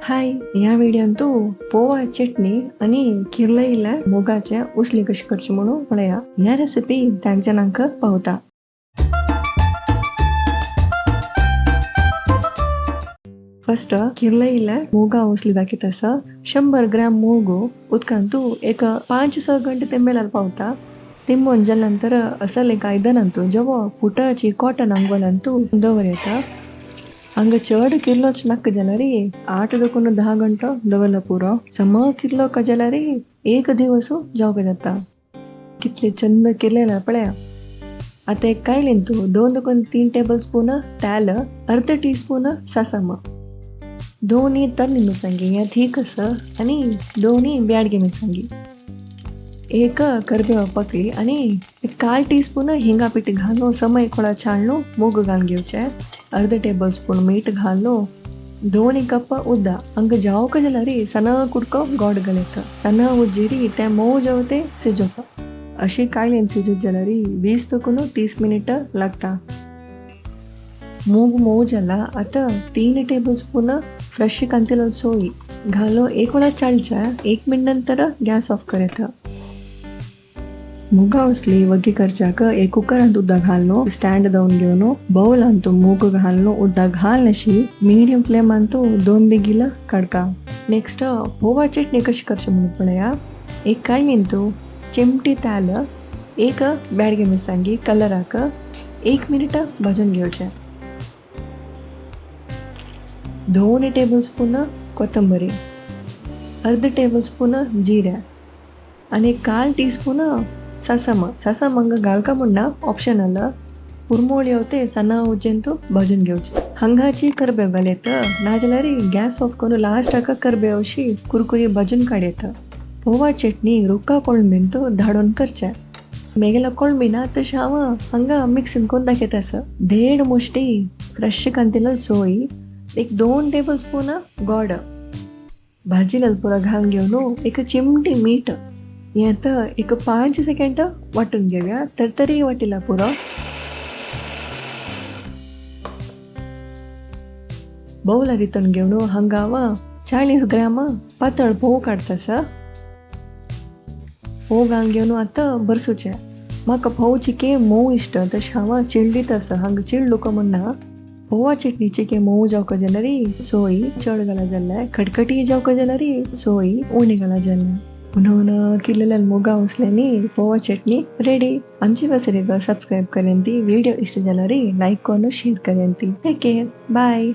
हाय, ह्या व्हिडिओंतू पोहा चटणी आणि किरलईला मुगाच्या उसली कशी करची म्हणून पळया. ह्या रेसिपी त्याग जणांक पावता. फर्स्ट किरलईला मुगा उसली दाखित अस 100 ग्रॅम मूगು ಉತ್ಕಂತು एक 5-6 ಗಂಟೆ ತೆಮ್ಮೆಲಲ್ಲಿ ಪಾವತಾ. ತಿಮ್ಮೊಂಜಲ್ಲಂತರ ಅಸಲೆ ಕಾಯ್ದನಂತೂ ಜವ ಪುಟಾಚಿ ಕಾಟನ್ ಅಂಗೋಲಂತೂ ದವರ್ಯತ. हंग चढ किर्लोच नक्क जलारी 8 घंटा दवला पुरो सम किर्लो का जलारी 1 दिवस जावक जाता. कितले चंद किरलेला पळया. आता एक काय लिंतू 2-3 टेबल स्पून त्याल, अर्ध टीस्पून सासम, 2 तन्नी मिसंगी या ठीकस आणि 2 ब्याडगे मिसंगी, 1 करबेव पकळी आणि 1/4 टीस्पून हिंगा पीठ घालून समय कोळा छाणलो मूग घालून घेवचे. अर्ध टेबल स्पून मीठ घालून 2 कप उद्दा हंग जावक जलारी सना कुडको गोड घालत सना उज्जिरी त्या मऊ जवते सिजोप. अशी कायलेन सिजत जलारी 20-30 मिनिट लागता. मूग मऊ जला आता 3 टेबल स्पून फ्रेश कांतेल सोई घालो 1 वेळा चालच्या 1 मिनिट नंतर गॅस ऑफ करत. मुगा उसली वग्गी करचाक एक कुकर अंत उद्दा घालनो स्टँड दावून घेवनो बौल अंतू मूग घालनो उद्दा घालनशी medium flame Antu 2 Bigil कडका. Next poha चटणी कशी करची म्हणून पळया. एक कायलिंतू चिमटी त्याल, 1 ब्याडगे मिरसांगी कलराक 1 मिनिट भाजून घेवचे. 2 टेबल स्पून कोथंबरी, अर्ध टेबल स्पून जिरे आणि 1/4 टीस्पून सासम हंग घालका म्हणा ऑप्शनल. पुरमोळी होते सना उज्जेंतू भाजून घेवचे. हंगाची करबेव घालेत नाजलारी गॅस ऑफ करून लास्ट आका करबेवशी कुरकुरी भाजून काढेत. पोहा चटणी रुक्का कोळंबींतू धाडून करचे. मेगेला कोळंबीना तशी हांव हंगा मिक्सिंग करून दाखयत अस. 1.5 मुष्टी फ्रेश कांतेल सोई, 2 टेबल स्पून गोड, भाजीला पुरा घालून घेऊन 1 चिमटी मीठ यात 5 सेकंड वाटून घेऊया. तरतरी वाटीला पुरो. बौला रितून घेऊन हंगाव 40 ग्रॅम पातळ पोह काढतास. पोह घालून घेऊन आता बरसूचे. म्हाका पोह चिके मऊ इष्ट तशी हांव चिल्लीत अस. हंग चिल्लुक म्हणा पोहा चटणीची के मऊ जावक जलारी सोई चढ घाला जल्लाय, खटखटी जावक जलारी सोई उणी घाला जल्लाय. म्हणून किरलेल्या मुगा उसल्यानी पोहा चटणी रेडी. आमची रेसिपी सब्सक्राइब करेंती, वीडियो इष्ट जलारी लाइक करून शेअर करेंती. Take care, bye.